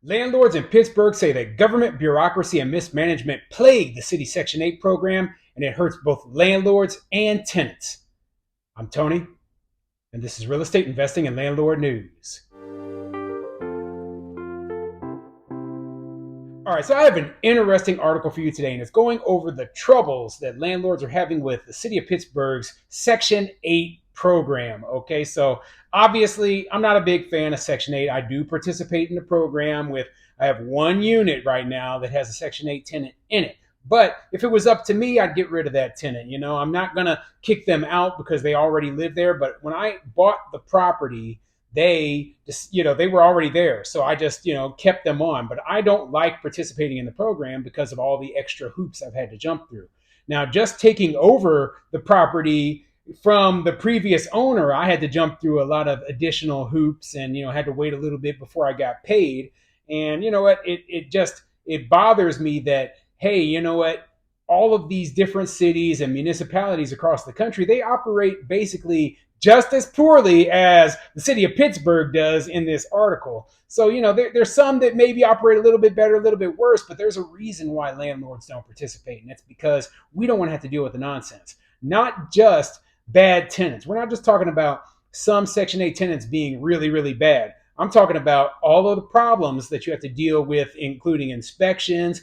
Landlords in Pittsburgh say that government bureaucracy and mismanagement plague the city Section 8 program, and it hurts both landlords and tenants. I'm Tony, and this is Real Estate Investing and Landlord News. All right, so I have an interesting article for you today, and it's going over the troubles that landlords are having with the city of Pittsburgh's Section 8 program. Okay, so obviously, I'm not a big fan of Section 8. I do participate in the program I have one unit right now that has a Section 8 tenant in it. But if it was up to me, I'd get rid of that tenant. I'm not going to kick them out because they already live there. But when I bought the property, they just they were already there, so I just kept them on. But I don't like participating in the program because of all the extra hoops I've had to jump through. Now, just taking over the property from the previous owner, I had to jump through a lot of additional hoops, and had to wait a little bit before I got paid. And you know what, it bothers me that, hey, all of these different cities and municipalities across the country, they operate basically just as poorly as the city of Pittsburgh does in this article. So, there's some that maybe operate a little bit better, a little bit worse, but there's a reason why landlords don't participate. And it's because we don't want to have to deal with the nonsense. Not just bad tenants. We're not just talking about some Section 8 tenants being really, really bad. I'm talking about all of the problems that you have to deal with, including inspections,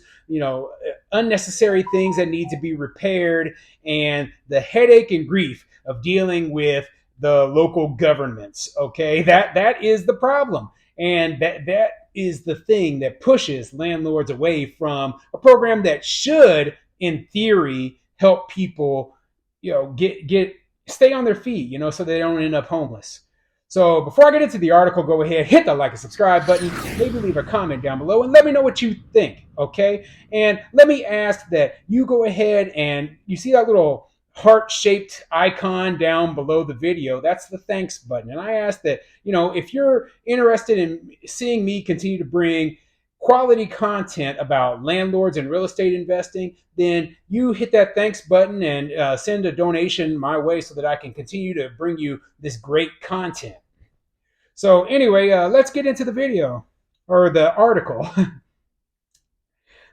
unnecessary things that need to be repaired, and the headache and grief of dealing with the local governments. Okay, that is the problem, and that is the thing that pushes landlords away from a program that should, in theory, help people, get stay on their feet, so they don't end up homeless. So before I get into the article, go ahead, hit the like and subscribe button, maybe leave a comment down below and let me know what you think, okay? And let me ask that you go ahead and you see that little heart-shaped icon down below the video. That's the thanks button. And I ask that, if you're interested in seeing me continue to bring quality content about landlords and real estate investing, then you hit that thanks button and send a donation my way so that I can continue to bring you this great content. So anyway, let's get into the video or the article.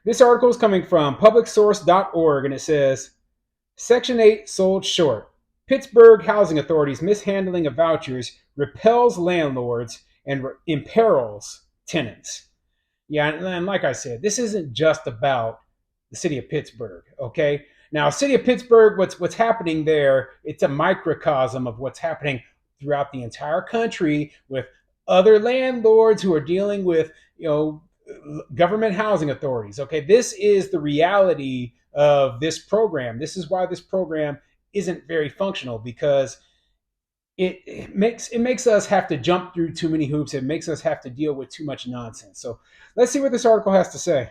This article is coming from publicsource.org, and it says, Section 8 sold short. Pittsburgh Housing Authority's mishandling of vouchers repels landlords and imperils tenants. Yeah, and like I said, this isn't just about the city of Pittsburgh, okay? Now, city of Pittsburgh, what's happening there, it's a microcosm of what's happening throughout the entire country with other landlords who are dealing with, government housing authorities, okay? This is the reality of this program. This is why this program isn't very functional, because it makes us have to jump through too many hoops. It makes us have to deal with too much nonsense. So let's see what this article has to say.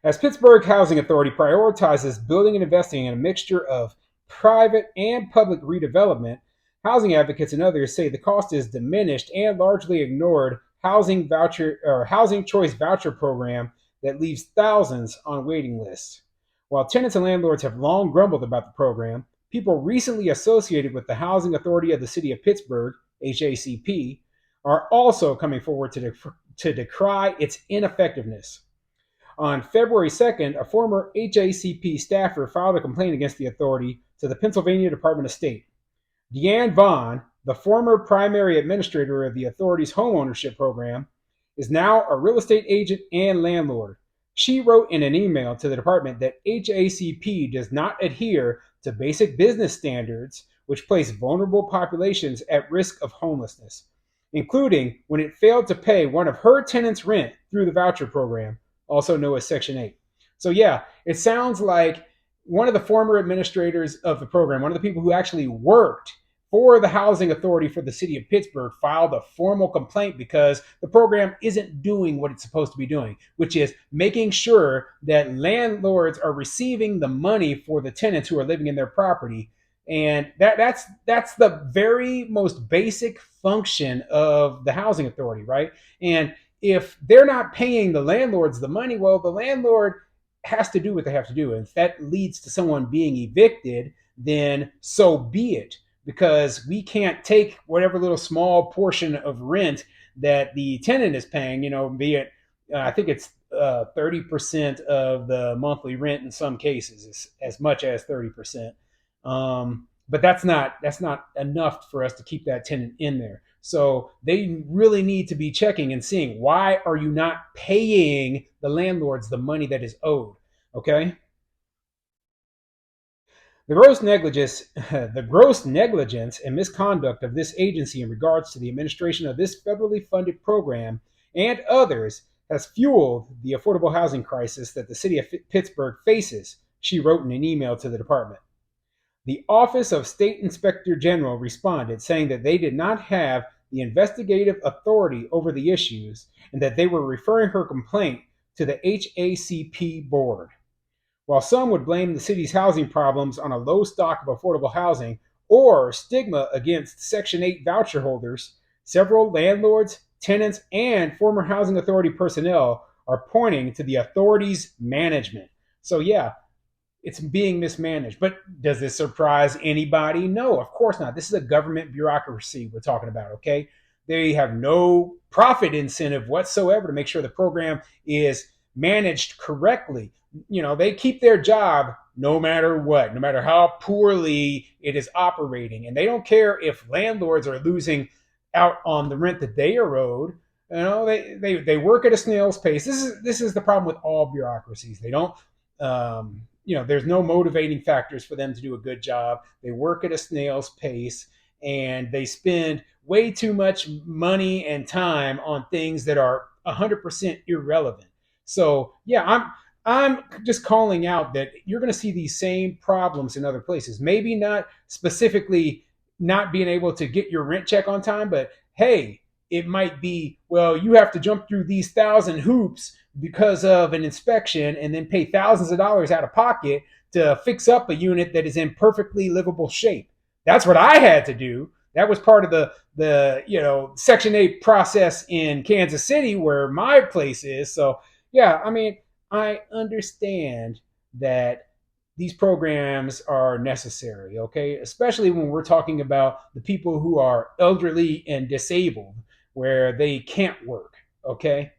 As Pittsburgh Housing Authority prioritizes building and investing in a mixture of private and public redevelopment, housing advocates and others say the cost is diminished and largely ignored housing choice voucher program that leaves thousands on waiting lists. While tenants and landlords have long grumbled about the program, people recently associated with the Housing Authority of the City of Pittsburgh, HACP, are also coming forward to decry its ineffectiveness. On February 2nd, a former HACP staffer filed a complaint against the authority to the Pennsylvania Department of State. Deanne Vaughn, the former primary administrator of the authority's homeownership program, is now a real estate agent and landlord. She wrote in an email to the department that HACP does not adhere to basic business standards, which place vulnerable populations at risk of homelessness, including when it failed to pay one of her tenants' rent through the voucher program, also known as Section 8. So yeah, it sounds like one of the former administrators of the program, one of the people who actually worked for the housing authority for the city of Pittsburgh, filed a formal complaint because the program isn't doing what it's supposed to be doing, which is making sure that landlords are receiving the money for the tenants who are living in their property. And that's the very most basic function of the housing authority, right? And if they're not paying the landlords the money, well, the landlord has to do what they have to do. And if that leads to someone being evicted, then so be it, because we can't take whatever little small portion of rent that the tenant is paying, be it, I think it's 30% of the monthly rent in some cases, as much as 30%. But that's not enough for us to keep that tenant in there. So they really need to be checking and seeing, why are you not paying the landlords the money that is owed? Okay. The gross negligence and misconduct of this agency in regards to the administration of this federally funded program and others has fueled the affordable housing crisis that the city of Pittsburgh faces, she wrote in an email to the department. The Office of State Inspector General responded, saying that they did not have the investigative authority over the issues and that they were referring her complaint to the HACP board. While some would blame the city's housing problems on a low stock of affordable housing or stigma against Section 8 voucher holders, several landlords, tenants, and former housing authority personnel are pointing to the authority's management. So, yeah, it's being mismanaged. But does this surprise anybody? No, of course not. This is a government bureaucracy we're talking about, okay? They have no profit incentive whatsoever to make sure the program is managed correctly. They keep their job no matter what, no matter how poorly it is operating. And they don't care if landlords are losing out on the rent that they are owed. They work at a snail's pace. This is the problem with all bureaucracies. They don't there's no motivating factors for them to do a good job. They work at a snail's pace, and they spend way too much money and time on things that are 100% irrelevant. So, yeah, I'm just calling out that you're going to see these same problems in other places. Maybe not specifically not being able to get your rent check on time, but hey, it might be, well, you have to jump through these thousand hoops because of an inspection and then pay thousands of dollars out of pocket to fix up a unit that is in perfectly livable shape. That's what I had to do. That was part of the Section 8 process in Kansas City where my place is. So, yeah, I mean, I understand that these programs are necessary, okay? Especially when we're talking about the people who are elderly and disabled where they can't work, okay?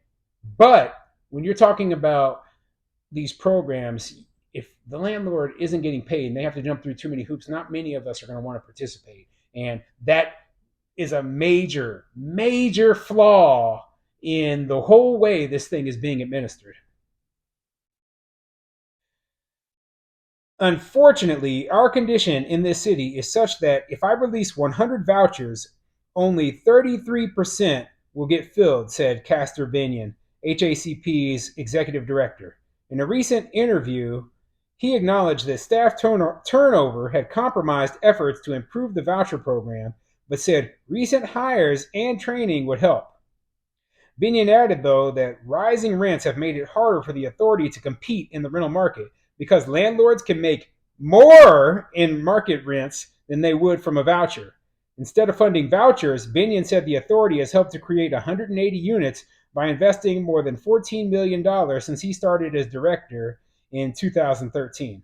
But when you're talking about these programs, if the landlord isn't getting paid and they have to jump through too many hoops, not many of us are going to want to participate. And that is a major, major flaw in the whole way this thing is being administered. Unfortunately, our condition in this city is such that if I release 100 vouchers, only 33% will get filled, said Castor Binion, HACP's executive director. In a recent interview, he acknowledged that staff turnover had compromised efforts to improve the voucher program, but said recent hires and training would help. Binion added, though, that rising rents have made it harder for the authority to compete in the rental market because landlords can make more in market rents than they would from a voucher. Instead of funding vouchers, Binion said the authority has helped to create 180 units by investing more than $14 million since he started as director in 2013.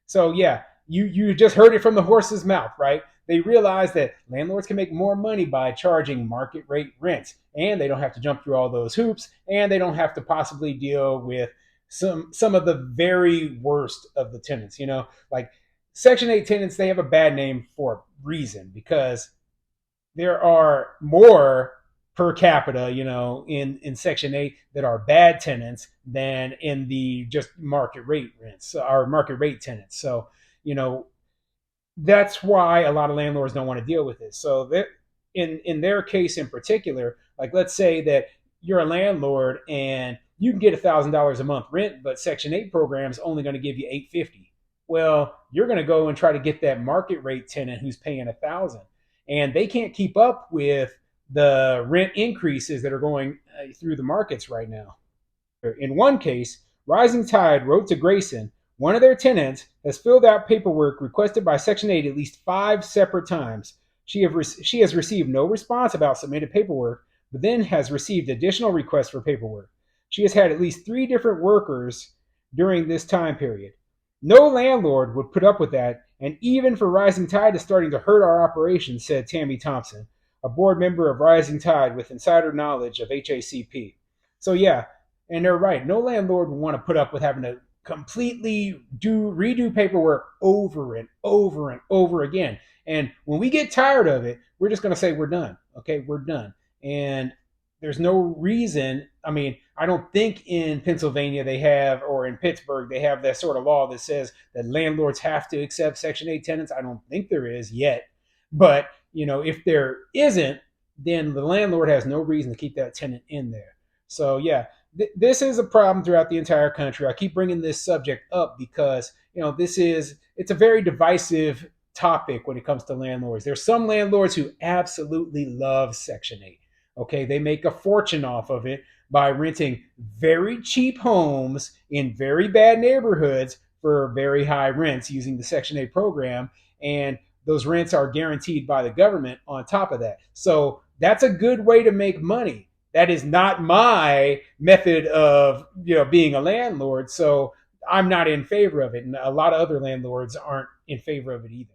So, yeah, you just heard it from the horse's mouth, right? They realize that landlords can make more money by charging market rate rents, and they don't have to jump through all those hoops, and they don't have to possibly deal with some of the very worst of the tenants. Like Section 8 tenants, they have a bad name for a reason because there are more per capita, in Section 8 that are bad tenants than in the just market rate rents or market rate tenants. So, that's why a lot of landlords don't want to deal with it. So that in their case in particular, like let's say that you're a landlord and you can get $1,000 a month rent, but Section 8 program is only going to give you $850. Well, you're going to go and try to get that market rate tenant who's paying $1,000, and they can't keep up with the rent increases that are going through the markets right now. In one case, Rising Tide wrote to Grayson, one of their tenants has filled out paperwork requested by Section 8 at least 5 separate times. She has received no response about submitted paperwork, but then has received additional requests for paperwork. She has had at least 3 different workers during this time period. No landlord would put up with that, and even for Rising Tide is starting to hurt our operations, said Tammy Thompson. a board member of Rising Tide with insider knowledge of HACP. So yeah, and they're right. No landlord would want to put up with having to completely redo paperwork over and over and over again. And when we get tired of it, we're just going to say we're done. Okay, we're done. And there's no reason. I mean, I don't think in Pennsylvania they have, or in Pittsburgh they have that sort of law that says that landlords have to accept Section 8 tenants. I don't think there is yet. But, if there isn't, then the landlord has no reason to keep that tenant in there. So, yeah, this is a problem throughout the entire country. I keep bringing this subject up because, it's a very divisive topic when it comes to landlords. There's some landlords who absolutely love Section 8. Okay, they make a fortune off of it by renting very cheap homes in very bad neighborhoods for very high rents using the Section 8 program. And those rents are guaranteed by the government on top of that. So that's a good way to make money. That is not my method of being a landlord. So I'm not in favor of it. And a lot of other landlords aren't in favor of it either.